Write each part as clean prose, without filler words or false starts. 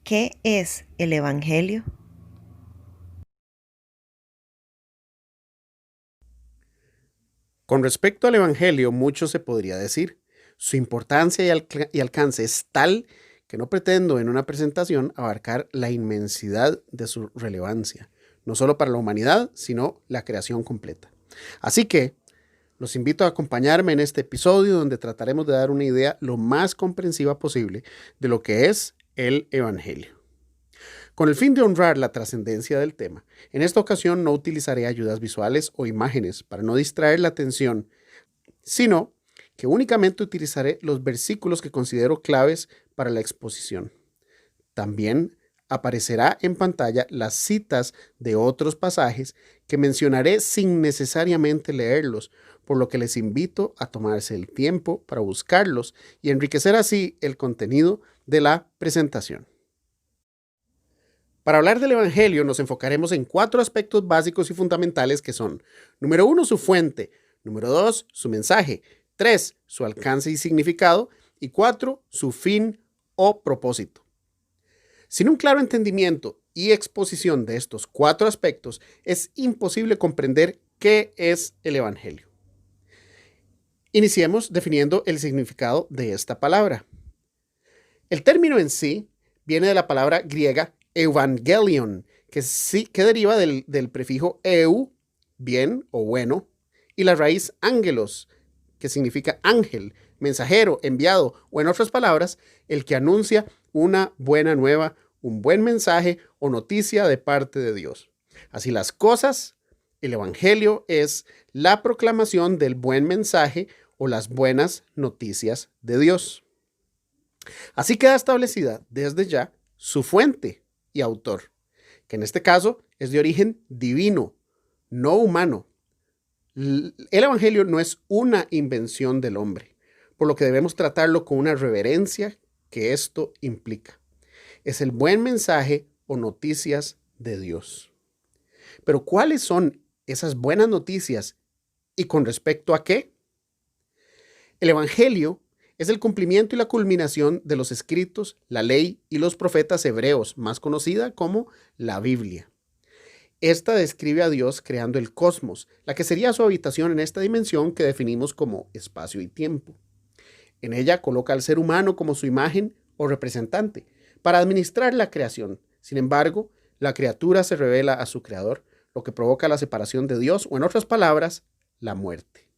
¿Qué es el Evangelio? Con respecto al Evangelio, mucho se podría decir. Su importancia y alcance es tal que no pretendo en una presentación abarcar la inmensidad de su relevancia, no solo para la humanidad, sino la creación completa. Así que los invito a acompañarme en este episodio donde trataremos de dar una idea lo más comprensiva posible de lo que es el Evangelio. Con el fin de honrar la trascendencia del tema, en esta ocasión no utilizaré ayudas visuales o imágenes para no distraer la atención, sino que únicamente utilizaré los versículos que considero claves para la exposición. También aparecerá en pantalla las citas de otros pasajes que mencionaré sin necesariamente leerlos, por lo que les invito a tomarse el tiempo para buscarlos y enriquecer así el contenido de la presentación. Para hablar del Evangelio nos enfocaremos en 4 aspectos básicos y fundamentales que son: número 1, su fuente; número 2, su mensaje; 3, su alcance y significado; y 4, su fin o propósito. Sin un claro entendimiento y exposición de estos 4 aspectos, es imposible comprender qué es el Evangelio. Iniciemos definiendo el significado de esta palabra. El término en sí viene de la palabra griega evangelion, que deriva del prefijo eu, bien o bueno, y la raíz angelos, que significa ángel, mensajero, enviado, o en otras palabras, el que anuncia una buena nueva, un buen mensaje o noticia de parte de Dios. Así las cosas, el Evangelio es la proclamación del buen mensaje o las buenas noticias de Dios. Así queda establecida desde ya su fuente y autor, que en este caso es de origen divino, no humano. El Evangelio no es una invención del hombre, por lo que debemos tratarlo con una reverencia que esto implica. Es el buen mensaje o noticias de Dios. Pero ¿cuáles son esas buenas noticias y con respecto a qué? El Evangelio es el cumplimiento y la culminación de los escritos, la ley y los profetas hebreos, más conocida como la Biblia. Esta describe a Dios creando el cosmos, la que sería su habitación en esta dimensión que definimos como espacio y tiempo. En ella coloca al ser humano como su imagen o representante para administrar la creación. Sin embargo, la criatura se revela a su creador, lo que provoca la separación de Dios, o en otras palabras, la muerte.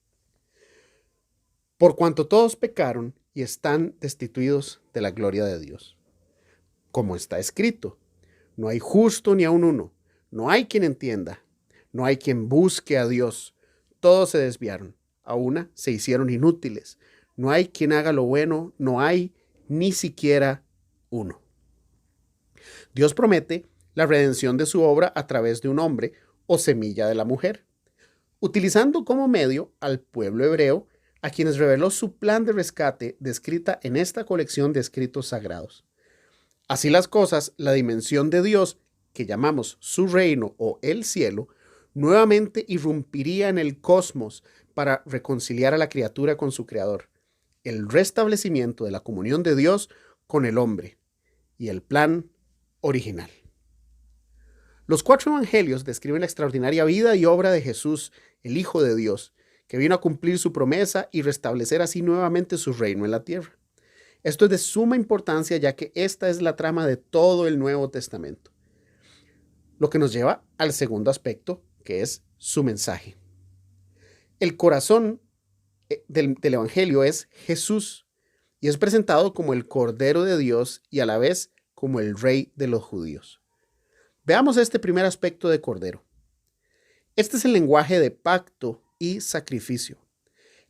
Por cuanto todos pecaron y están destituidos de la gloria de Dios. Como está escrito, no hay justo ni aun uno, no hay quien entienda, no hay quien busque a Dios. Todos se desviaron, a una se hicieron inútiles. No hay quien haga lo bueno, no hay ni siquiera uno. Dios promete la redención de su obra a través de un hombre o semilla de la mujer, utilizando como medio al pueblo hebreo, a quienes reveló su plan de rescate descrita en esta colección de escritos sagrados. Así las cosas, la dimensión de Dios, que llamamos su reino o el cielo, nuevamente irrumpiría en el cosmos para reconciliar a la criatura con su creador, el restablecimiento de la comunión de Dios con el hombre y el plan original. Los 4 evangelios describen la extraordinaria vida y obra de Jesús, el Hijo de Dios, que vino a cumplir su promesa y restablecer así nuevamente su reino en la tierra. Esto es de suma importancia, ya que esta es la trama de todo el Nuevo Testamento. Lo que nos lleva al segundo aspecto, que es su mensaje. El corazón del Evangelio es Jesús y es presentado como el Cordero de Dios y a la vez como el Rey de los judíos. Veamos este primer aspecto de Cordero. Este es el lenguaje de pacto y sacrificio.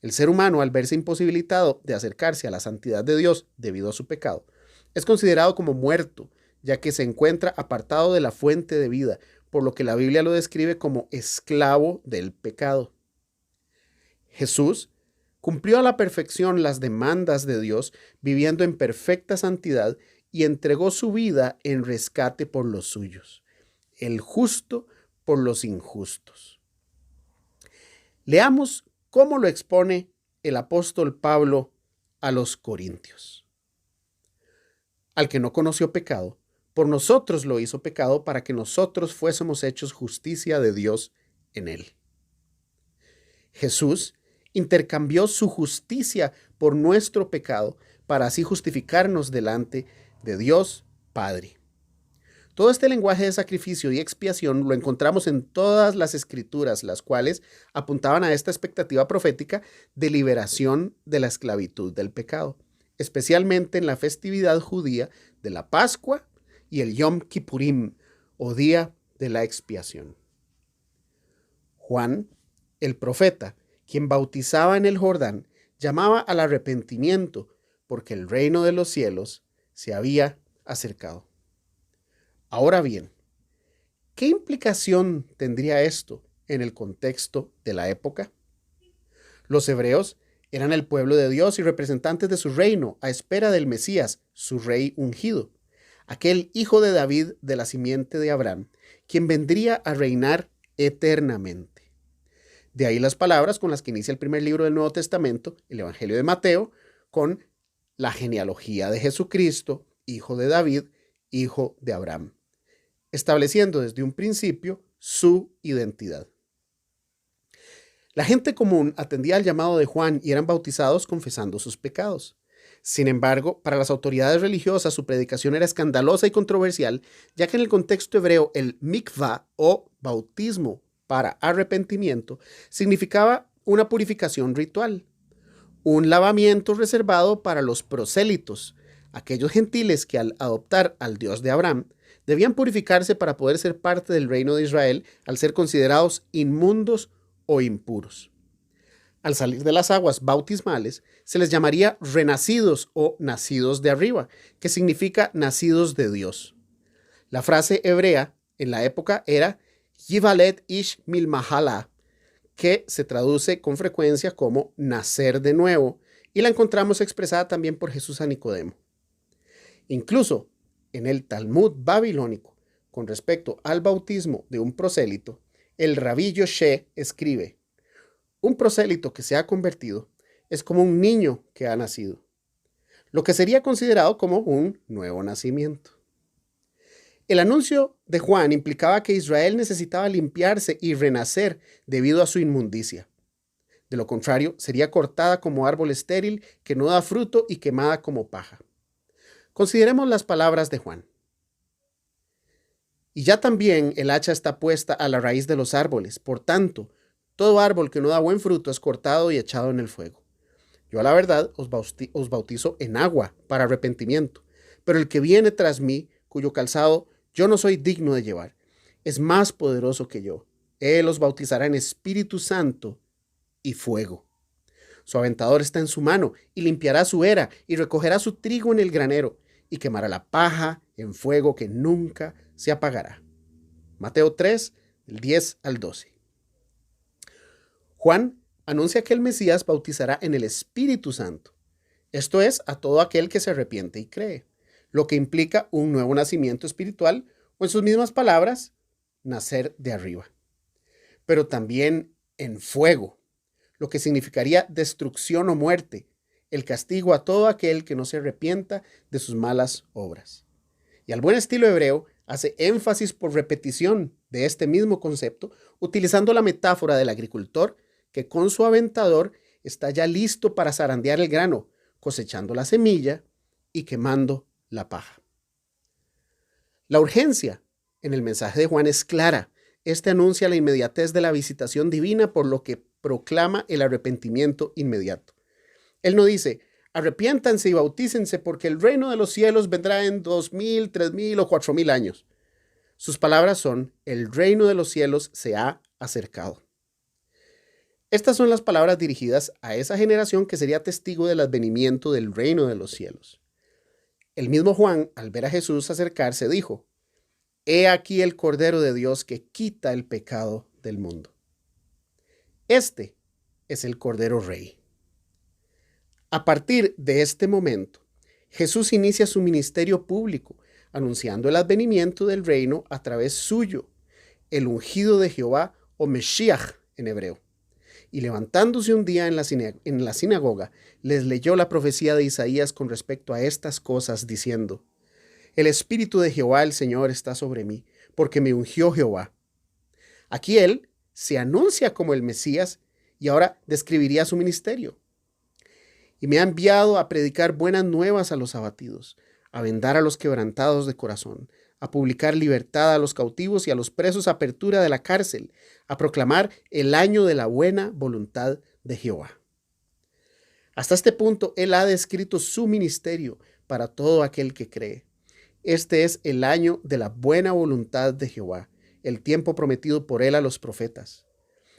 El ser humano, al verse imposibilitado de acercarse a la santidad de Dios debido a su pecado, es considerado como muerto, ya que se encuentra apartado de la fuente de vida, por lo que la Biblia lo describe como esclavo del pecado. Jesús cumplió a la perfección las demandas de Dios, viviendo en perfecta santidad, y entregó su vida en rescate por los suyos, el justo por los injustos. Leamos cómo lo expone el apóstol Pablo a los Corintios. Al que no conoció pecado, por nosotros lo hizo pecado para que nosotros fuésemos hechos justicia de Dios en él. Jesús intercambió su justicia por nuestro pecado para así justificarnos delante de Dios Padre. Todo este lenguaje de sacrificio y expiación lo encontramos en todas las escrituras, las cuales apuntaban a esta expectativa profética de liberación de la esclavitud del pecado, especialmente en la festividad judía de la Pascua y el Yom Kippurim, o día de la expiación. Juan, el profeta, quien bautizaba en el Jordán, llamaba al arrepentimiento porque el reino de los cielos se había acercado. Ahora bien, ¿qué implicación tendría esto en el contexto de la época? Los hebreos eran el pueblo de Dios y representantes de su reino a espera del Mesías, su rey ungido, aquel hijo de David de la simiente de Abraham, quien vendría a reinar eternamente. De ahí las palabras con las que inicia el primer libro del Nuevo Testamento, el Evangelio de Mateo, con la genealogía de Jesucristo, hijo de David, hijo de Abraham, estableciendo desde un principio su identidad. La gente común atendía al llamado de Juan y eran bautizados confesando sus pecados. Sin embargo, para las autoridades religiosas su predicación era escandalosa y controversial, ya que en el contexto hebreo el mikvah o bautismo para arrepentimiento significaba una purificación ritual, un lavamiento reservado para los prosélitos, aquellos gentiles que al adoptar al Dios de Abraham debían purificarse para poder ser parte del reino de Israel al ser considerados inmundos o impuros. Al salir de las aguas bautismales, se les llamaría renacidos o nacidos de arriba, que significa nacidos de Dios. La frase hebrea en la época era Yivalet ish milmahala, que se traduce con frecuencia como nacer de nuevo, y la encontramos expresada también por Jesús a Nicodemo. Incluso en el Talmud babilónico, con respecto al bautismo de un prosélito, el rabí Yoshe escribe: un prosélito que se ha convertido es como un niño que ha nacido, lo que sería considerado como un nuevo nacimiento. El anuncio de Juan implicaba que Israel necesitaba limpiarse y renacer debido a su inmundicia. De lo contrario, sería cortada como árbol estéril que no da fruto y quemada como paja. Consideremos las palabras de Juan. Y ya también el hacha está puesta a la raíz de los árboles. Por tanto, todo árbol que no da buen fruto es cortado y echado en el fuego. Yo a la verdad os bautizo en agua para arrepentimiento, pero el que viene tras mí, cuyo calzado yo no soy digno de llevar, es más poderoso que yo. Él os bautizará en Espíritu Santo y fuego. Su aventador está en su mano y limpiará su era y recogerá su trigo en el granero y quemará la paja en fuego que nunca se apagará. Mateo 3, del 10 al 12. Juan anuncia que el Mesías bautizará en el Espíritu Santo. Esto es, a todo aquel que se arrepiente y cree, lo que implica un nuevo nacimiento espiritual o, en sus mismas palabras, nacer de arriba. Pero también en fuego, lo que significaría destrucción o muerte, el castigo a todo aquel que no se arrepienta de sus malas obras. Y al buen estilo hebreo, hace énfasis por repetición de este mismo concepto, utilizando la metáfora del agricultor que con su aventador está ya listo para zarandear el grano, cosechando la semilla y quemando la paja. La urgencia en el mensaje de Juan es clara. Este anuncia la inmediatez de la visitación divina, por lo que proclama el arrepentimiento inmediato. Él no dice: arrepiéntanse y bautícense porque el reino de los cielos vendrá en 2000, 3000 o 4000 años. Sus palabras son: el reino de los cielos se ha acercado. Estas son las palabras dirigidas a esa generación que sería testigo del advenimiento del reino de los cielos. El mismo Juan, al ver a Jesús acercarse, dijo: he aquí el Cordero de Dios que quita el pecado del mundo. Este es el Cordero Rey. A partir de este momento, Jesús inicia su ministerio público, anunciando el advenimiento del reino a través suyo, el ungido de Jehová, o Meshiach en hebreo. Y levantándose un día en la sinagoga, les leyó la profecía de Isaías con respecto a estas cosas, diciendo: El Espíritu de Jehová el Señor está sobre mí, porque me ungió Jehová. Aquí él se anuncia como el Mesías y ahora describiría su ministerio. Y me ha enviado a predicar buenas nuevas a los abatidos, a vendar a los quebrantados de corazón, a publicar libertad a los cautivos y a los presos, apertura de la cárcel, a proclamar el año de la buena voluntad de Jehová. Hasta este punto, él ha descrito su ministerio para todo aquel que cree. Este es el año de la buena voluntad de Jehová, el tiempo prometido por él a los profetas.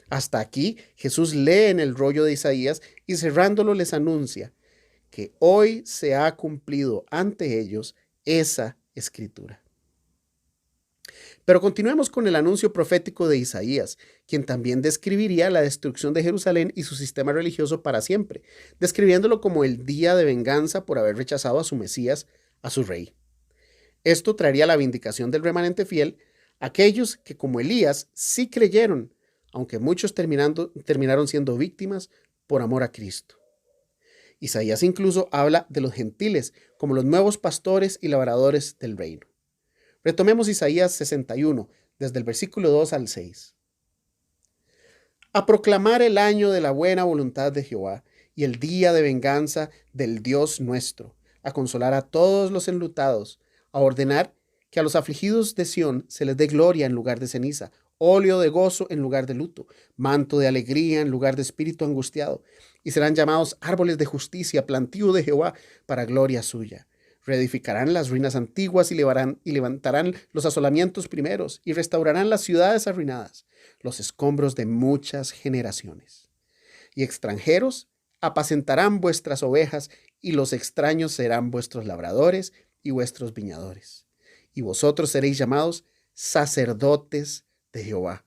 Hasta aquí, Jesús lee en el rollo de Isaías y cerrándolo les anuncia que hoy se ha cumplido ante ellos esa escritura. Pero continuemos con el anuncio profético de Isaías, quien también describiría la destrucción de Jerusalén y su sistema religioso para siempre, describiéndolo como el día de venganza por haber rechazado a su Mesías, a su rey. Esto traería la vindicación del remanente fiel, aquellos que como Elías sí creyeron, aunque muchos terminaron siendo víctimas por amor a Cristo. Isaías incluso habla de los gentiles como los nuevos pastores y labradores del reino. Retomemos Isaías 61, desde el versículo 2 al 6. A proclamar el año de la buena voluntad de Jehová y el día de venganza del Dios nuestro, a consolar a todos los enlutados, a ordenar que a los afligidos de Sión se les dé gloria en lugar de ceniza, óleo de gozo en lugar de luto, manto de alegría en lugar de espíritu angustiado, y serán llamados árboles de justicia, plantío de Jehová para gloria suya. Reedificarán las ruinas antiguas y levantarán los asolamientos primeros y restaurarán las ciudades arruinadas, los escombros de muchas generaciones. Y extranjeros apacentarán vuestras ovejas y los extraños serán vuestros labradores y vuestros viñadores. Y vosotros seréis llamados sacerdotes de Jehová.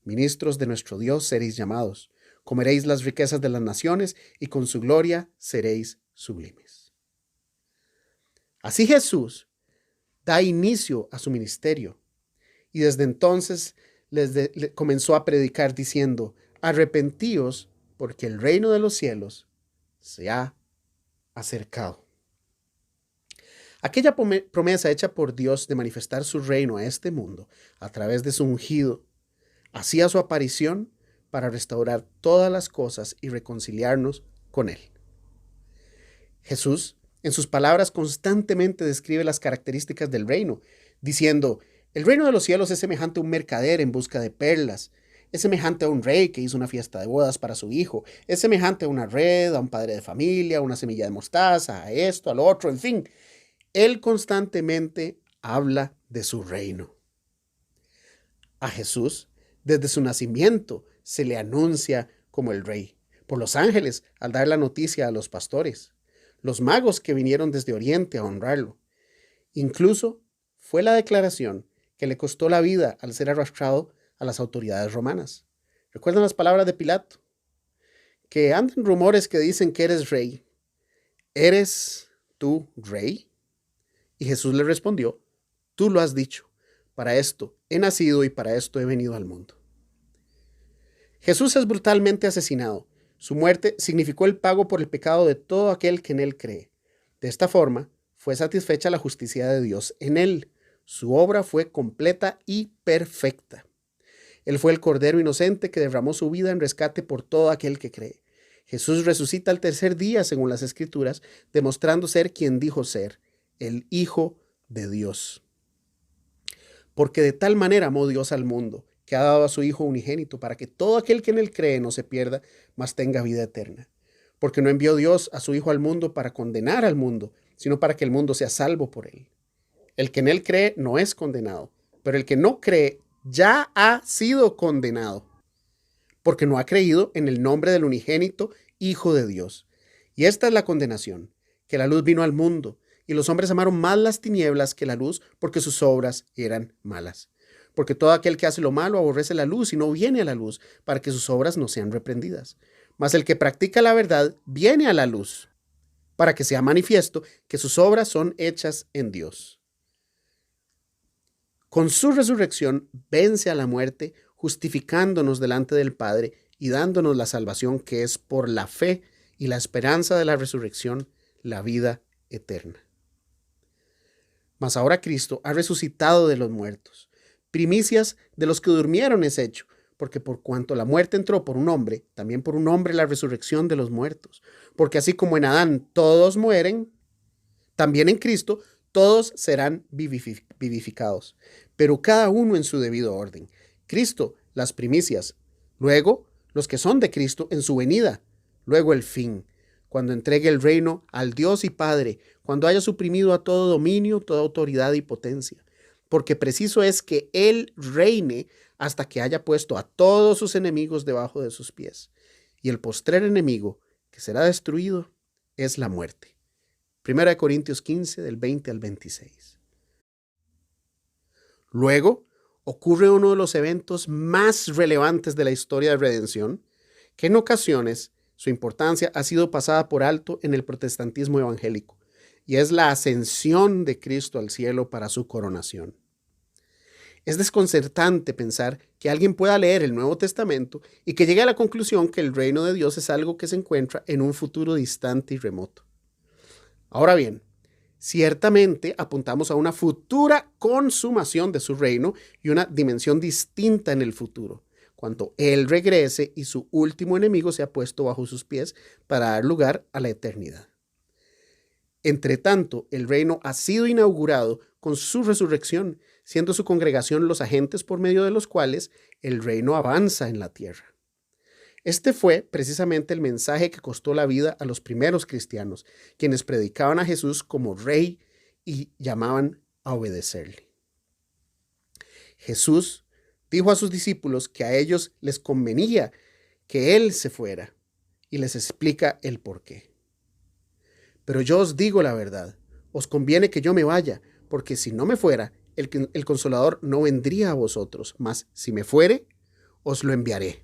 Ministros de nuestro Dios seréis llamados. Comeréis las riquezas de las naciones y con su gloria seréis sublimes. Así Jesús da inicio a su ministerio y desde entonces comenzó a predicar diciendo: arrepentíos porque el reino de los cielos se ha acercado. Aquella promesa hecha por Dios de manifestar su reino a este mundo a través de su ungido hacía su aparición para restaurar todas las cosas y reconciliarnos con Él. Jesús, en sus palabras, constantemente describe las características del reino, diciendo: el reino de los cielos es semejante a un mercader en busca de perlas, es semejante a un rey que hizo una fiesta de bodas para su hijo, es semejante a una red, a un padre de familia, a una semilla de mostaza, a esto, al otro, en fin. Él constantemente habla de su reino. A Jesús, desde su nacimiento, se le anuncia como el rey, por los ángeles al dar la noticia a los pastores, los magos que vinieron desde Oriente a honrarlo. Incluso fue la declaración que le costó la vida al ser arrastrado a las autoridades romanas. ¿Recuerdan las palabras de Pilato? Que andan rumores que dicen que eres rey. ¿Eres tú rey? Y Jesús le respondió: tú lo has dicho, para esto he nacido y para esto he venido al mundo. Jesús es brutalmente asesinado. Su muerte significó el pago por el pecado de todo aquel que en él cree. De esta forma, fue satisfecha la justicia de Dios en él. Su obra fue completa y perfecta. Él fue el Cordero inocente que derramó su vida en rescate por todo aquel que cree. Jesús resucita al tercer día, según las Escrituras, demostrando ser quien dijo ser, el Hijo de Dios. Porque de tal manera amó Dios al mundo, que ha dado a su Hijo unigénito, para que todo aquel que en él cree no se pierda, mas tenga vida eterna. Porque no envió Dios a su Hijo al mundo para condenar al mundo, sino para que el mundo sea salvo por él. El que en él cree no es condenado, pero el que no cree ya ha sido condenado, porque no ha creído en el nombre del unigénito Hijo de Dios. Y esta es la condenación, que la luz vino al mundo, y los hombres amaron más las tinieblas que la luz, porque sus obras eran malas. Porque todo aquel que hace lo malo aborrece la luz y no viene a la luz, para que sus obras no sean reprendidas. Mas el que practica la verdad viene a la luz, para que sea manifiesto que sus obras son hechas en Dios. Con su resurrección vence a la muerte, justificándonos delante del Padre y dándonos la salvación que es por la fe y la esperanza de la resurrección, la vida eterna. Mas ahora Cristo ha resucitado de los muertos. Primicias de los que durmieron es hecho, porque por cuanto la muerte entró por un hombre, también por un hombre la resurrección de los muertos. Porque así como en Adán todos mueren, también en Cristo todos serán vivificados, pero cada uno en su debido orden. Cristo, las primicias, luego los que son de Cristo en su venida, luego el fin, cuando entregue el reino al Dios y Padre, cuando haya suprimido a todo dominio, toda autoridad y potencia. Porque preciso es que Él reine hasta que haya puesto a todos sus enemigos debajo de sus pies. Y el postrer enemigo que será destruido es la muerte. 1 Corintios 15, del 20 al 26. Luego, ocurre uno de los eventos más relevantes de la historia de redención, que en ocasiones su importancia ha sido pasada por alto en el protestantismo evangélico, y es la ascensión de Cristo al cielo para su coronación. Es desconcertante pensar que alguien pueda leer el Nuevo Testamento y que llegue a la conclusión que el reino de Dios es algo que se encuentra en un futuro distante y remoto. Ahora bien, ciertamente apuntamos a una futura consumación de su reino y una dimensión distinta en el futuro, cuando Él regrese y su último enemigo sea puesto bajo sus pies para dar lugar a la eternidad. Entre tanto, el reino ha sido inaugurado con su resurrección, siendo su congregación los agentes por medio de los cuales el reino avanza en la tierra. Este fue precisamente el mensaje que costó la vida a los primeros cristianos, quienes predicaban a Jesús como rey y llamaban a obedecerle. Jesús dijo a sus discípulos que a ellos les convenía que Él se fuera y les explica el por qué. Pero yo os digo la verdad, os conviene que yo me vaya, porque si no me fuera, el Consolador no vendría a vosotros, mas si me fuere, os lo enviaré.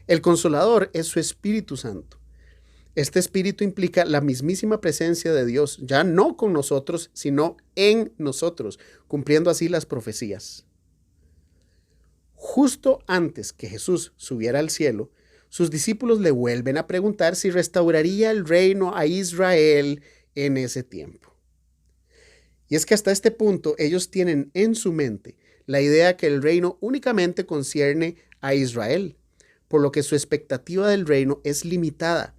El Consolador es su Espíritu Santo. Este Espíritu implica la mismísima presencia de Dios, ya no con nosotros, sino en nosotros, cumpliendo así las profecías. Justo antes que Jesús subiera al cielo, sus discípulos le vuelven a preguntar si restauraría el reino a Israel en ese tiempo. Y es que hasta este punto ellos tienen en su mente la idea que el reino únicamente concierne a Israel, por lo que su expectativa del reino es limitada.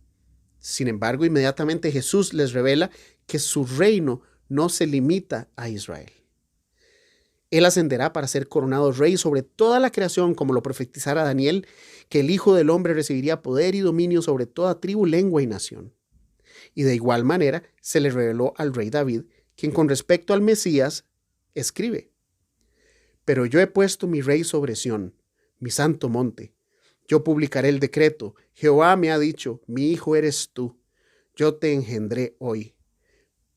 Sin embargo, inmediatamente Jesús les revela que su reino no se limita a Israel. Él ascenderá para ser coronado rey sobre toda la creación, como lo profetizara Daniel, que el Hijo del Hombre recibiría poder y dominio sobre toda tribu, lengua y nación. Y de igual manera se le reveló al rey David, quien con respecto al Mesías escribe: Pero yo he puesto mi rey sobre Sión, mi santo monte. Yo publicaré el decreto. Jehová me ha dicho, mi hijo eres tú. Yo te engendré hoy.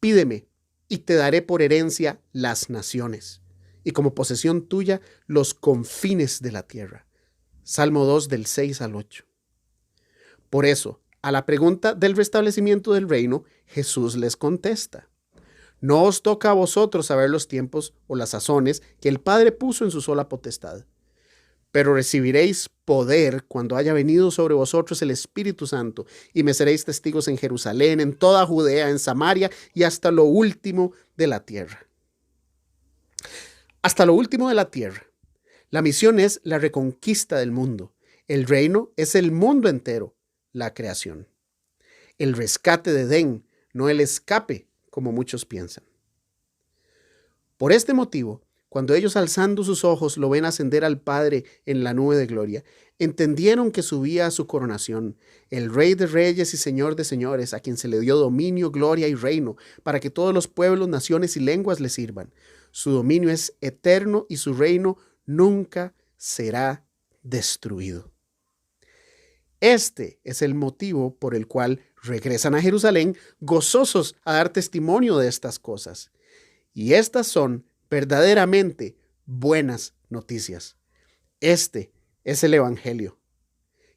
Pídeme y te daré por herencia las naciones, y como posesión tuya los confines de la tierra. Salmo 2 del 6 al 8. Por eso, a la pregunta del restablecimiento del reino, Jesús les contesta: No os toca a vosotros saber los tiempos o las sazones que el Padre puso en su sola potestad. Pero recibiréis poder cuando haya venido sobre vosotros el Espíritu Santo, y me seréis testigos en Jerusalén, en toda Judea, en Samaria y hasta lo último de la tierra. Hasta lo último de la tierra. La misión es la reconquista del mundo. El reino es el mundo entero, la creación. El rescate de Edén, no el escape, como muchos piensan. Por este motivo, cuando ellos alzando sus ojos lo ven ascender al Padre en la nube de gloria, entendieron que subía a su coronación, el Rey de Reyes y Señor de Señores, a quien se le dio dominio, gloria y reino, para que todos los pueblos, naciones y lenguas le sirvan. Su dominio es eterno y su reino nunca será destruido. Este es el motivo por el cual regresan a Jerusalén gozosos a dar testimonio de estas cosas. Y estas son verdaderamente buenas noticias. Este es el Evangelio,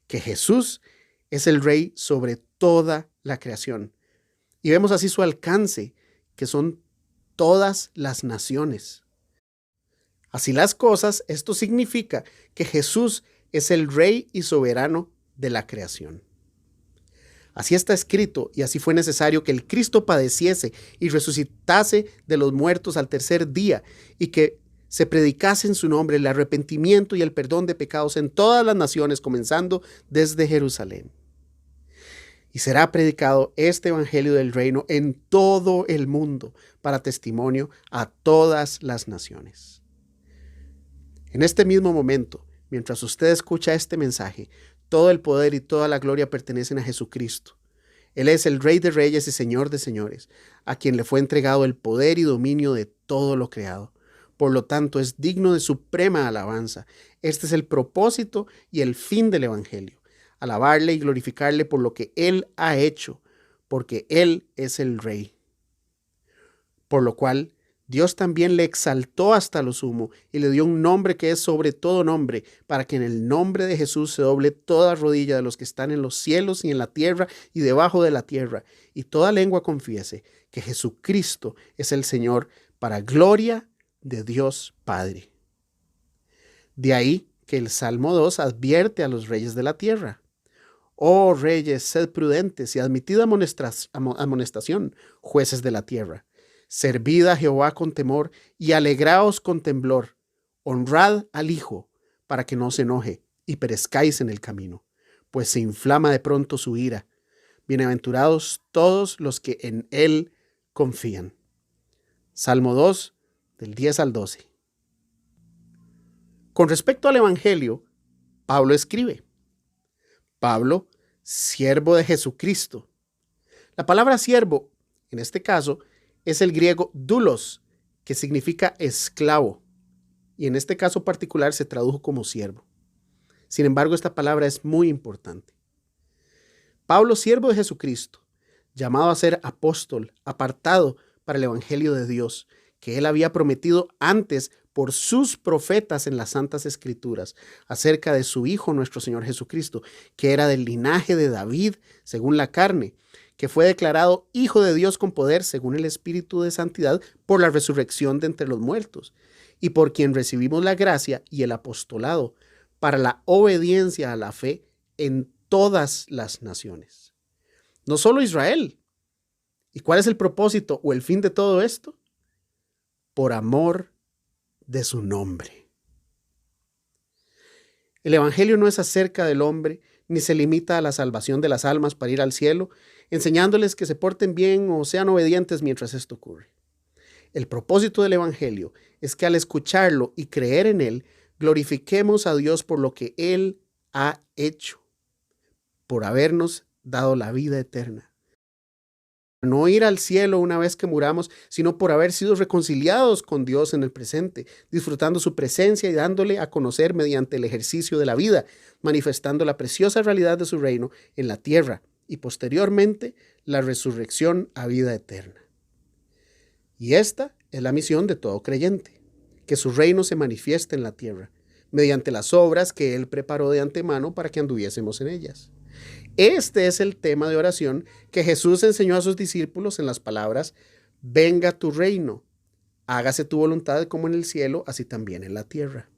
que Jesús es el Rey sobre toda la creación. Y vemos así su alcance, que son todas las naciones. Así las cosas, esto significa que Jesús es el Rey y soberano de la creación. Así está escrito, y así fue necesario que el Cristo padeciese y resucitase de los muertos al tercer día, y que se predicase en su nombre el arrepentimiento y el perdón de pecados en todas las naciones, comenzando desde Jerusalén. Y será predicado este evangelio del reino en todo el mundo para testimonio a todas las naciones. En este mismo momento, mientras usted escucha este mensaje, todo el poder y toda la gloria pertenecen a Jesucristo. Él es el Rey de Reyes y Señor de Señores, a quien le fue entregado el poder y dominio de todo lo creado. Por lo tanto, es digno de suprema alabanza. Este es el propósito y el fin del Evangelio: alabarle y glorificarle por lo que Él ha hecho, porque Él es el Rey. Por lo cual, Dios también le exaltó hasta lo sumo y le dio un nombre que es sobre todo nombre, para que en el nombre de Jesús se doble toda rodilla de los que están en los cielos y en la tierra y debajo de la tierra, y toda lengua confiese que Jesucristo es el Señor, para gloria de Dios Padre. De ahí que el Salmo 2 advierte a los reyes de la tierra: oh reyes, sed prudentes y admitid amonestación, jueces de la tierra. Servid a Jehová con temor y alegraos con temblor. Honrad al Hijo, para que no se enoje y perezcáis en el camino, pues se inflama de pronto su ira. Bienaventurados todos los que en Él confían. Salmo 2, del 10 al 12. Con respecto al Evangelio, Pablo escribe: Pablo, siervo de Jesucristo. La palabra siervo, en este caso, es el griego doulos, que significa esclavo, y en este caso particular se tradujo como siervo. Sin embargo, esta palabra es muy importante. Pablo, siervo de Jesucristo, llamado a ser apóstol, apartado para el Evangelio de Dios, que él había prometido antes por sus profetas en las Santas Escrituras, acerca de su Hijo nuestro Señor Jesucristo, que era del linaje de David según la carne, que fue declarado Hijo de Dios con poder según el Espíritu de Santidad por la resurrección de entre los muertos, y por quien recibimos la gracia y el apostolado para la obediencia a la fe en todas las naciones. No solo Israel. ¿Y cuál es el propósito o el fin de todo esto? Por amor de su nombre. El Evangelio no es acerca del hombre, ni se limita a la salvación de las almas para ir al cielo, enseñándoles que se porten bien o sean obedientes mientras esto ocurre. El propósito del Evangelio es que al escucharlo y creer en él, glorifiquemos a Dios por lo que Él ha hecho, por habernos dado la vida eterna. No ir al cielo una vez que muramos, sino por haber sido reconciliados con Dios en el presente, disfrutando su presencia y dándole a conocer mediante el ejercicio de la vida, manifestando la preciosa realidad de su reino en la tierra y posteriormente la resurrección a vida eterna. Y esta es la misión de todo creyente: que su reino se manifieste en la tierra, mediante las obras que Él preparó de antemano para que anduviésemos en ellas. Este es el tema de oración que Jesús enseñó a sus discípulos en las palabras: venga tu reino, hágase tu voluntad como en el cielo, así también en la tierra.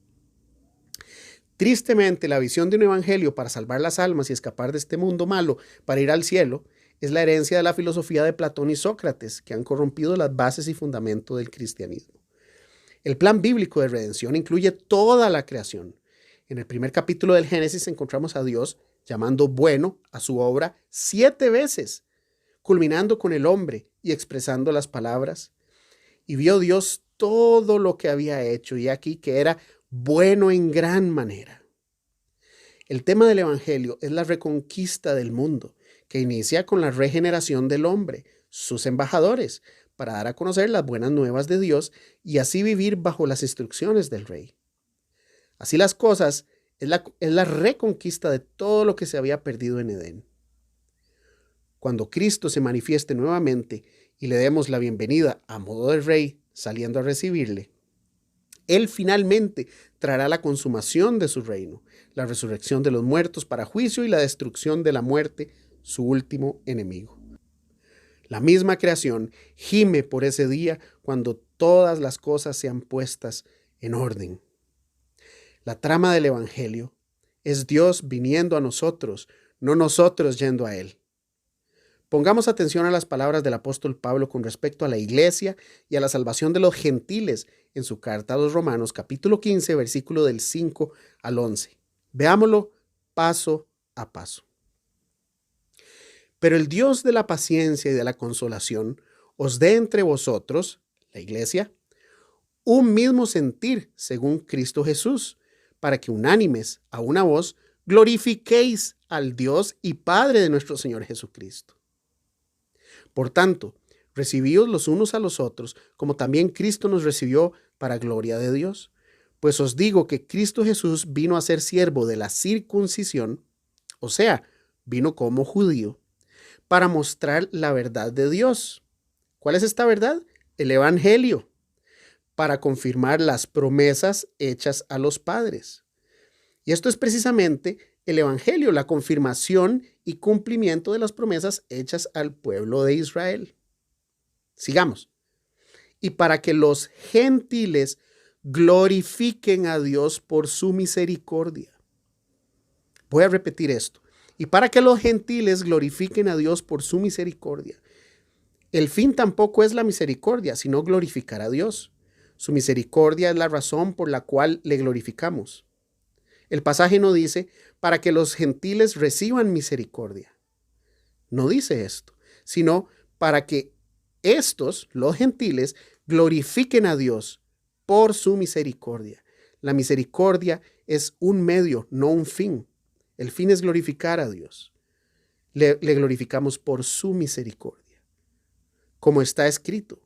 Tristemente, la visión de un evangelio para salvar las almas y escapar de este mundo malo para ir al cielo es la herencia de la filosofía de Platón y Sócrates, que han corrompido las bases y fundamentos del cristianismo. El plan bíblico de redención incluye toda la creación. En el primer capítulo del Génesis encontramos a Dios llamando bueno a su obra 7 veces, culminando con el hombre y expresando las palabras: y vio Dios todo lo que había hecho, y aquí que era bueno en gran manera. El tema del Evangelio es la reconquista del mundo, que inicia con la regeneración del hombre, sus embajadores, para dar a conocer las buenas nuevas de Dios y así vivir bajo las instrucciones del Rey. Así las cosas, es la reconquista de todo lo que se había perdido en Edén. Cuando Cristo se manifieste nuevamente y le demos la bienvenida a modo de Rey saliendo a recibirle, Él finalmente traerá la consumación de su reino, la resurrección de los muertos para juicio y la destrucción de la muerte, su último enemigo. La misma creación gime por ese día cuando todas las cosas sean puestas en orden. La trama del Evangelio es Dios viniendo a nosotros, no nosotros yendo a Él. Pongamos atención a las palabras del apóstol Pablo con respecto a la iglesia y a la salvación de los gentiles en su carta a los Romanos, capítulo 15, versículo del 5 al 11. Veámoslo paso a paso. Pero el Dios de la paciencia y de la consolación os dé entre vosotros, la iglesia, un mismo sentir según Cristo Jesús, para que unánimes a una voz glorifiquéis al Dios y Padre de nuestro Señor Jesucristo. Por tanto, recibíos los unos a los otros, como también Cristo nos recibió para gloria de Dios. Pues os digo que Cristo Jesús vino a ser siervo de la circuncisión, o sea, vino como judío, para mostrar la verdad de Dios. ¿Cuál es esta verdad? El Evangelio, para confirmar las promesas hechas a los padres. Y esto es precisamente el Evangelio, la confirmación y cumplimiento de las promesas hechas al pueblo de Israel. Sigamos. Y para que los gentiles glorifiquen a Dios por su misericordia. Voy a repetir esto. Y para que los gentiles glorifiquen a Dios por su misericordia. El fin tampoco es la misericordia, sino glorificar a Dios. Su misericordia es la razón por la cual le glorificamos. El pasaje no dice, para que los gentiles reciban misericordia. No dice esto, sino para que estos, los gentiles, glorifiquen a Dios por su misericordia. La misericordia es un medio, no un fin. El fin es glorificar a Dios. Le glorificamos por su misericordia. Como está escrito.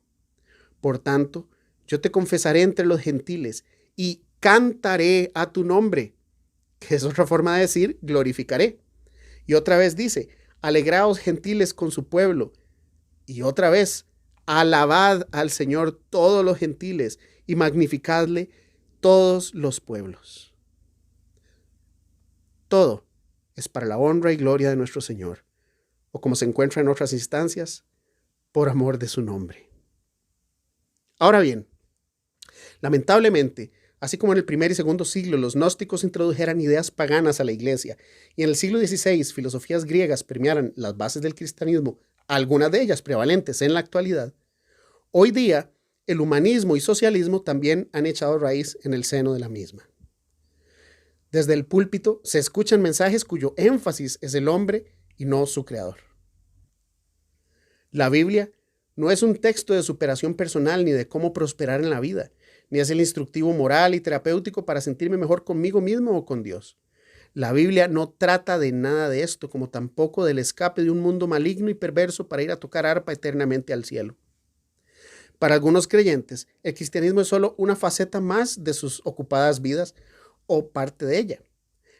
Por tanto, yo te confesaré entre los gentiles y cantaré a tu nombre, que es otra forma de decir glorificaré. Y otra vez dice, alegraos gentiles con su pueblo. Y otra vez, alabad al Señor todos los gentiles y magnificadle todos los pueblos. Todo es para la honra y gloria de nuestro Señor, o como se encuentra en otras instancias, por amor de su nombre. Ahora bien, lamentablemente, así como en el primer y segundo siglo los gnósticos introdujeran ideas paganas a la iglesia y en el siglo XVI filosofías griegas permearan las bases del cristianismo, algunas de ellas prevalentes en la actualidad, hoy día el humanismo y socialismo también han echado raíz en el seno de la misma. Desde el púlpito se escuchan mensajes cuyo énfasis es el hombre y no su creador. La Biblia no es un texto de superación personal ni de cómo prosperar en la vida, ni es el instructivo moral y terapéutico para sentirme mejor conmigo mismo o con Dios. La Biblia no trata de nada de esto, como tampoco del escape de un mundo maligno y perverso para ir a tocar arpa eternamente al cielo. Para algunos creyentes, el cristianismo es solo una faceta más de sus ocupadas vidas o parte de ella.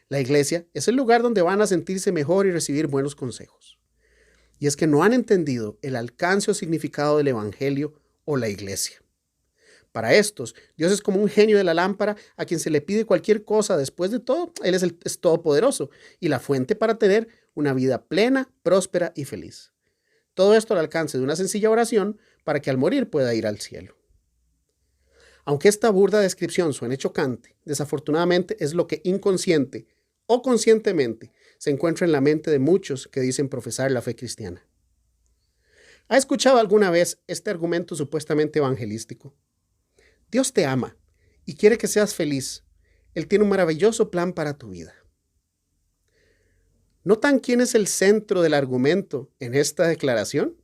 La iglesia es el lugar donde van a sentirse mejor y recibir buenos consejos. Y es que no han entendido el alcance o significado del evangelio o la iglesia. Para estos, Dios es como un genio de la lámpara a quien se le pide cualquier cosa. Después de todo, Él es todopoderoso y la fuente para tener una vida plena, próspera y feliz. Todo esto al alcance de una sencilla oración para que al morir pueda ir al cielo. Aunque esta burda descripción suene chocante, desafortunadamente es lo que inconsciente o conscientemente se encuentra en la mente de muchos que dicen profesar la fe cristiana. ¿Ha escuchado alguna vez este argumento supuestamente evangelístico? Dios te ama y quiere que seas feliz. Él tiene un maravilloso plan para tu vida. ¿Notan quién es el centro del argumento en esta declaración?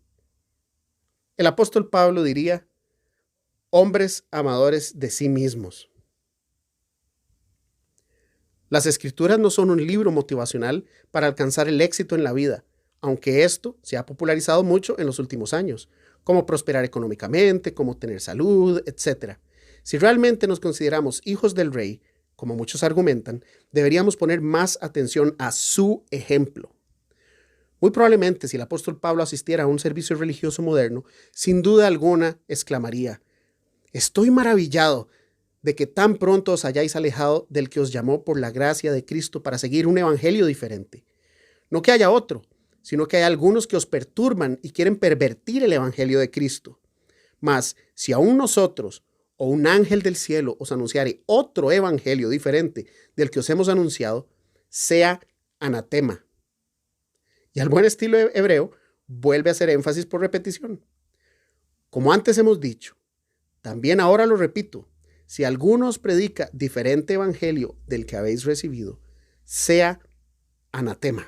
El apóstol Pablo diría, hombres amadores de sí mismos. Las Escrituras no son un libro motivacional para alcanzar el éxito en la vida, aunque esto se ha popularizado mucho en los últimos años, cómo prosperar económicamente, cómo tener salud, etc. Si realmente nos consideramos hijos del Rey, como muchos argumentan, deberíamos poner más atención a su ejemplo. Muy probablemente, si el apóstol Pablo asistiera a un servicio religioso moderno, sin duda alguna exclamaría, estoy maravillado de que tan pronto os hayáis alejado del que os llamó por la gracia de Cristo para seguir un evangelio diferente. No que haya otro, sino que hay algunos que os perturban y quieren pervertir el evangelio de Cristo. Mas, si aún nosotros o un ángel del cielo os anunciare otro evangelio diferente del que os hemos anunciado, sea anatema. Y al buen estilo hebreo, vuelve a hacer énfasis por repetición. Como antes hemos dicho, también ahora lo repito, si alguno os predica diferente evangelio del que habéis recibido, sea anatema.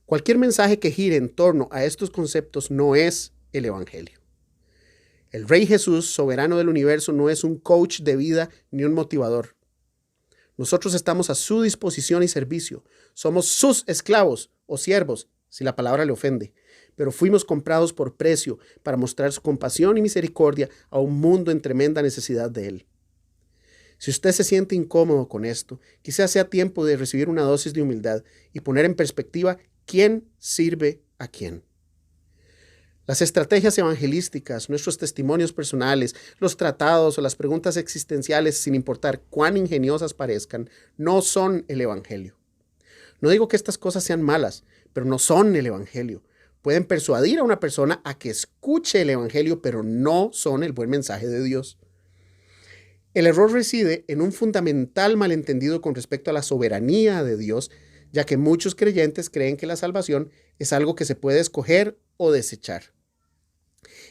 Cualquier mensaje que gire en torno a estos conceptos no es el evangelio. El Rey Jesús, soberano del universo, no es un coach de vida ni un motivador. Nosotros estamos a su disposición y servicio. Somos sus esclavos o siervos, si la palabra le ofende. Pero fuimos comprados por precio para mostrar su compasión y misericordia a un mundo en tremenda necesidad de él. Si usted se siente incómodo con esto, quizás sea tiempo de recibir una dosis de humildad y poner en perspectiva quién sirve a quién. Las estrategias evangelísticas, nuestros testimonios personales, los tratados o las preguntas existenciales, sin importar cuán ingeniosas parezcan, no son el evangelio. No digo que estas cosas sean malas, pero no son el evangelio. Pueden persuadir a una persona a que escuche el evangelio, pero no son el buen mensaje de Dios. El error reside en un fundamental malentendido con respecto a la soberanía de Dios, ya que muchos creyentes creen que la salvación es algo que se puede escoger o desechar.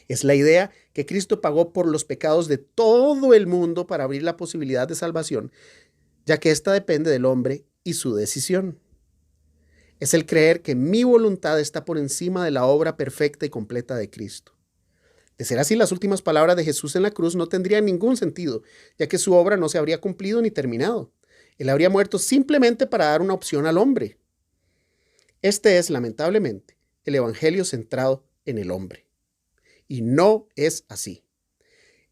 Es la idea que Cristo pagó por los pecados de todo el mundo para abrir la posibilidad de salvación, ya que ésta depende del hombre y su decisión. Es el creer que mi voluntad está por encima de la obra perfecta y completa de Cristo. De ser así, las últimas palabras de Jesús en la cruz no tendrían ningún sentido, ya que su obra no se habría cumplido ni terminado. Él habría muerto simplemente para dar una opción al hombre. Este es, lamentablemente, el evangelio centrado en el hombre. Y no es así.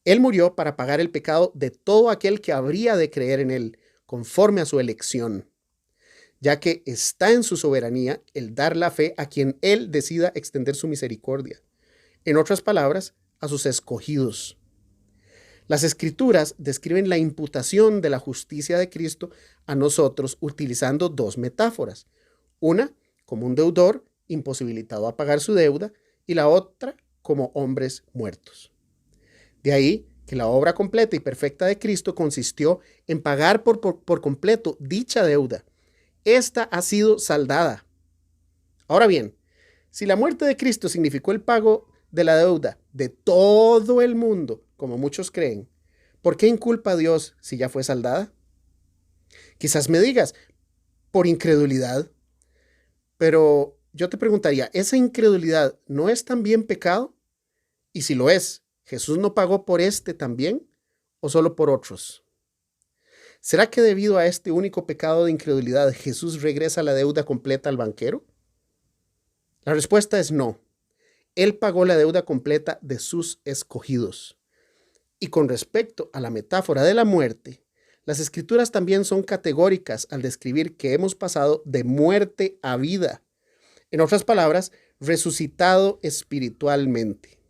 Él murió para pagar el pecado de todo aquel que habría de creer en él, conforme a su elección, ya que está en su soberanía el dar la fe a quien él decida extender su misericordia. En otras palabras, a sus escogidos. Las Escrituras describen la imputación de la justicia de Cristo a nosotros utilizando dos metáforas. Una como un deudor imposibilitado a pagar su deuda y la otra como hombres muertos. De ahí que la obra completa y perfecta de Cristo consistió en pagar por completo dicha deuda. Esta ha sido saldada. Ahora bien, si la muerte de Cristo significó el pago de la deuda de todo el mundo, como muchos creen, ¿por qué inculpa a Dios si ya fue saldada? Quizás me digas, por incredulidad. Pero yo te preguntaría, ¿esa incredulidad no es también pecado? Y si lo es, ¿Jesús no pagó por este también o solo por otros? ¿Será que debido a este único pecado de incredulidad Jesús regresa la deuda completa al banquero? La respuesta es no. Él pagó la deuda completa de sus escogidos. Y con respecto a la metáfora de la muerte, las Escrituras también son categóricas al describir que hemos pasado de muerte a vida. En otras palabras, resucitado espiritualmente.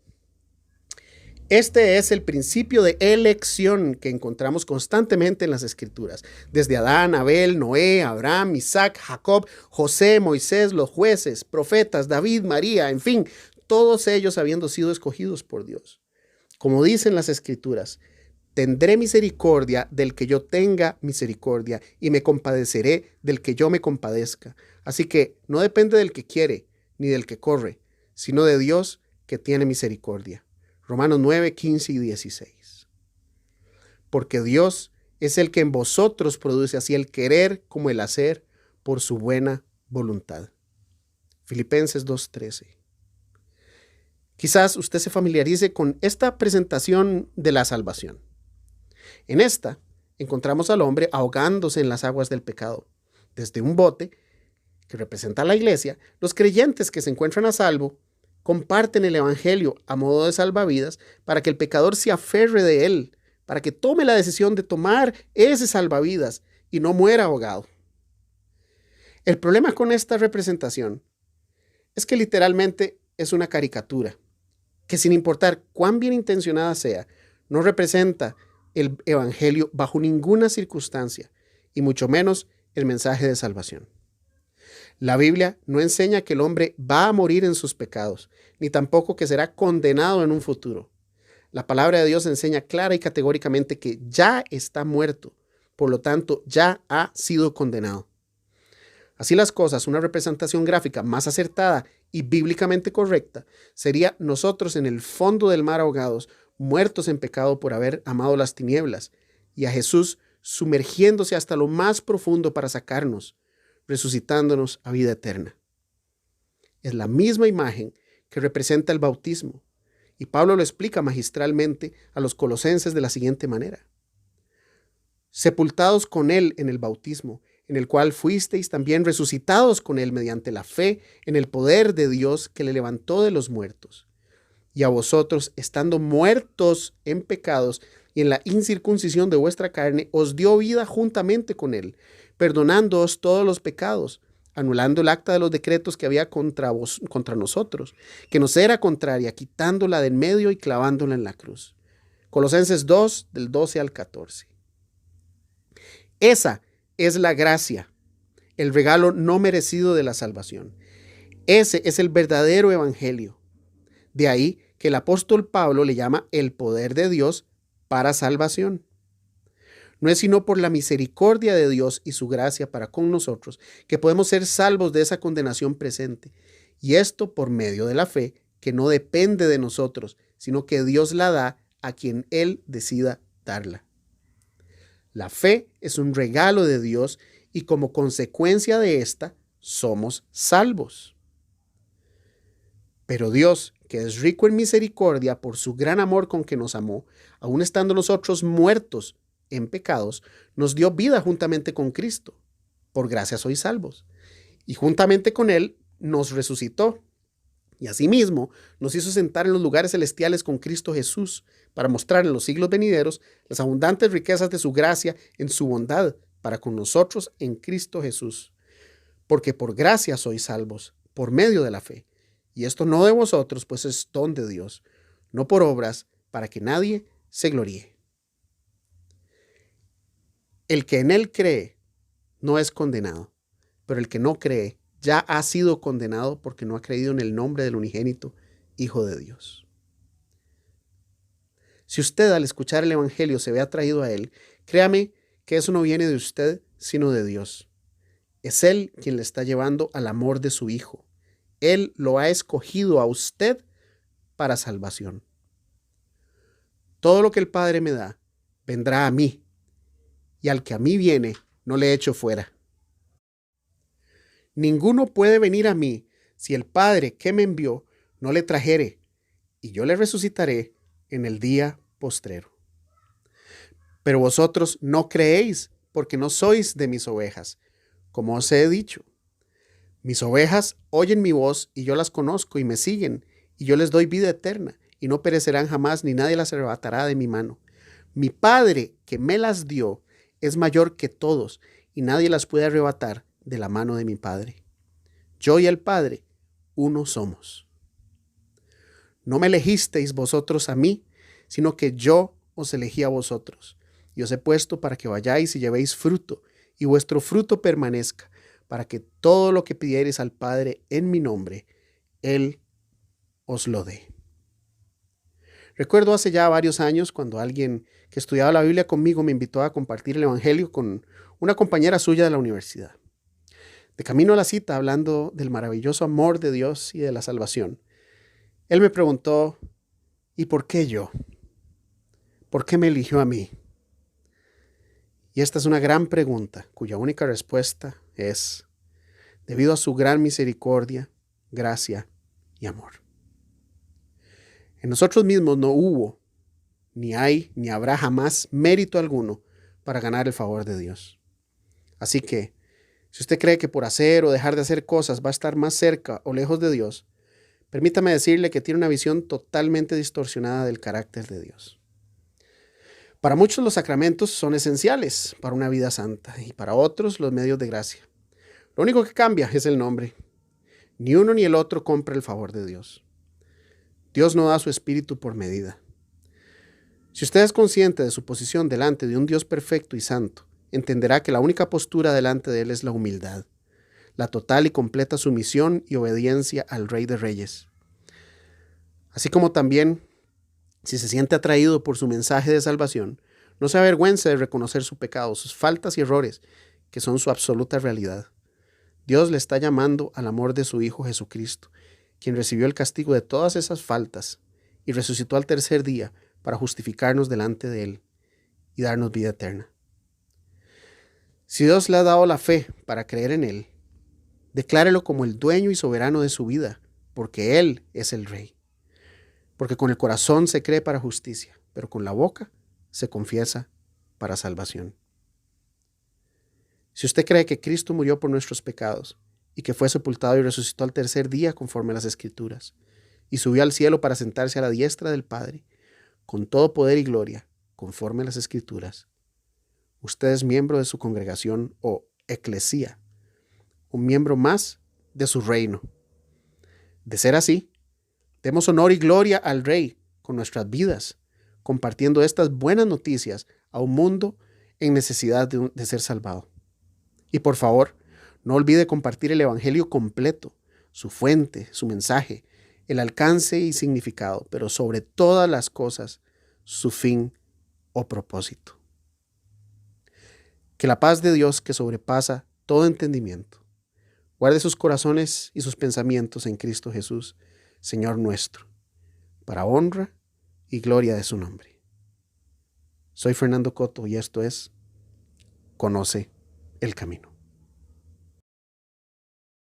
Este es el principio de elección que encontramos constantemente en las Escrituras. Desde Adán, Abel, Noé, Abraham, Isaac, Jacob, José, Moisés, los jueces, profetas, David, María, en fin, todos ellos habiendo sido escogidos por Dios. Como dicen las Escrituras, tendré misericordia del que yo tenga misericordia y me compadeceré del que yo me compadezca. Así que no depende del que quiere ni del que corre, sino de Dios que tiene misericordia. Romanos 9, 15 y 16. Porque Dios es el que en vosotros produce así el querer como el hacer por su buena voluntad. Filipenses 2:13. Quizás usted se familiarice con esta presentación de la salvación. En esta encontramos al hombre ahogándose en las aguas del pecado. Desde un bote, que representa a la iglesia, los creyentes que se encuentran a salvo comparten el evangelio a modo de salvavidas para que el pecador se aferre de él, para que tome la decisión de tomar ese salvavidas y no muera ahogado. El problema con esta representación es que literalmente es una caricatura, que sin importar cuán bien intencionada sea, no representa el evangelio bajo ninguna circunstancia, y mucho menos el mensaje de salvación. La Biblia no enseña que el hombre va a morir en sus pecados, ni tampoco que será condenado en un futuro. La palabra de Dios enseña clara y categóricamente que ya está muerto, por lo tanto ya ha sido condenado. Así las cosas, una representación gráfica más acertada y bíblicamente correcta sería nosotros en el fondo del mar ahogados, muertos en pecado por haber amado las tinieblas, y a Jesús sumergiéndose hasta lo más profundo para sacarnos, resucitándonos a vida eterna. Es la misma imagen que representa el bautismo, y Pablo lo explica magistralmente a los colosenses de la siguiente manera: sepultados con él en el bautismo, en el cual fuisteis también resucitados con él mediante la fe en el poder de Dios que le levantó de los muertos. Y a vosotros, estando muertos en pecados y en la incircuncisión de vuestra carne, os dio vida juntamente con él, perdonándoos todos los pecados, anulando el acta de los decretos que había contra nosotros, que nos era contraria, quitándola de en medio y clavándola en la cruz. Colosenses 2, del 12 al 14. Esa es la gracia, el regalo no merecido de la salvación. Ese es el verdadero evangelio. De ahí que el apóstol Pablo le llama el poder de Dios para salvación. No es sino por la misericordia de Dios y su gracia para con nosotros que podemos ser salvos de esa condenación presente. Y esto por medio de la fe, que no depende de nosotros, sino que Dios la da a quien Él decida darla. La fe es un regalo de Dios y como consecuencia de esta, somos salvos. Pero Dios, que es rico en misericordia por su gran amor con que nos amó, aun estando nosotros muertos en pecados, nos dio vida juntamente con Cristo. Por gracia sois salvos. Y juntamente con Él nos resucitó. Y asimismo nos hizo sentar en los lugares celestiales con Cristo Jesús, para mostrar en los siglos venideros las abundantes riquezas de su gracia en su bondad para con nosotros en Cristo Jesús. Porque por gracia sois salvos, por medio de la fe. Y esto no de vosotros, pues es don de Dios, no por obras, para que nadie se gloríe. El que en Él cree no es condenado, pero el que no cree ya ha sido condenado porque no ha creído en el nombre del unigénito Hijo de Dios. Si usted al escuchar el Evangelio se ve atraído a él, créame que eso no viene de usted, sino de Dios. Es Él quien le está llevando al amor de su Hijo. Él lo ha escogido a usted para salvación. Todo lo que el Padre me da, vendrá a mí, y al que a mí viene, no le echo fuera. Ninguno puede venir a mí si el Padre que me envió no le trajere, y yo le resucitaré en el día postrero. Pero vosotros no creéis, porque no sois de mis ovejas, como os he dicho. Mis ovejas oyen mi voz, y yo las conozco y me siguen, y yo les doy vida eterna, y no perecerán jamás, ni nadie las arrebatará de mi mano. Mi Padre que me las dio es mayor que todos, y nadie las puede arrebatar de la mano de mi Padre. Yo y el Padre, uno somos. No me elegisteis vosotros a mí, sino que yo os elegí a vosotros, y os he puesto para que vayáis y llevéis fruto, y vuestro fruto permanezca, para que todo lo que pidiereis al Padre en mi nombre, Él os lo dé. Recuerdo hace ya varios años cuando alguien que estudiaba la Biblia conmigo me invitó a compartir el Evangelio con una compañera suya de la universidad. De camino a la cita, hablando del maravilloso amor de Dios y de la salvación, él me preguntó, ¿y por qué yo? ¿Por qué me eligió a mí? Y esta es una gran pregunta, cuya única respuesta es, debido a su gran misericordia, gracia y amor. En nosotros mismos no hubo, ni hay, ni habrá jamás mérito alguno para ganar el favor de Dios. Así que, si usted cree que por hacer o dejar de hacer cosas va a estar más cerca o lejos de Dios, permítame decirle que tiene una visión totalmente distorsionada del carácter de Dios. Para muchos los sacramentos son esenciales para una vida santa y para otros los medios de gracia. Lo único que cambia es el nombre. Ni uno ni el otro compra el favor de Dios. Dios no da su espíritu por medida. Si usted es consciente de su posición delante de un Dios perfecto y santo, entenderá que la única postura delante de Él es la humildad, la total y completa sumisión y obediencia al Rey de Reyes. Así como también, si se siente atraído por su mensaje de salvación, no se avergüence de reconocer su pecado, sus faltas y errores, que son su absoluta realidad. Dios le está llamando al amor de su Hijo Jesucristo, quien recibió el castigo de todas esas faltas y resucitó al tercer día para justificarnos delante de Él y darnos vida eterna. Si Dios le ha dado la fe para creer en Él, declárelo como el dueño y soberano de su vida, porque Él es el Rey. Porque con el corazón se cree para justicia, pero con la boca se confiesa para salvación. Si usted cree que Cristo murió por nuestros pecados y que fue sepultado y resucitó al tercer día conforme a las Escrituras, y subió al cielo para sentarse a la diestra del Padre, con todo poder y gloria, conforme a las Escrituras, usted es miembro de su congregación o eclesía, un miembro más de su reino. De ser así, demos honor y gloria al Rey con nuestras vidas, compartiendo estas buenas noticias a un mundo en necesidad de ser salvado. Y por favor, no olvide compartir el Evangelio completo, su fuente, su mensaje, el alcance y significado, pero sobre todas las cosas, su fin o propósito. Que la paz de Dios, que sobrepasa todo entendimiento, guarde sus corazones y sus pensamientos en Cristo Jesús, Señor nuestro, para honra y gloria de su nombre. Soy Fernando Coto y esto es Conoce el Camino.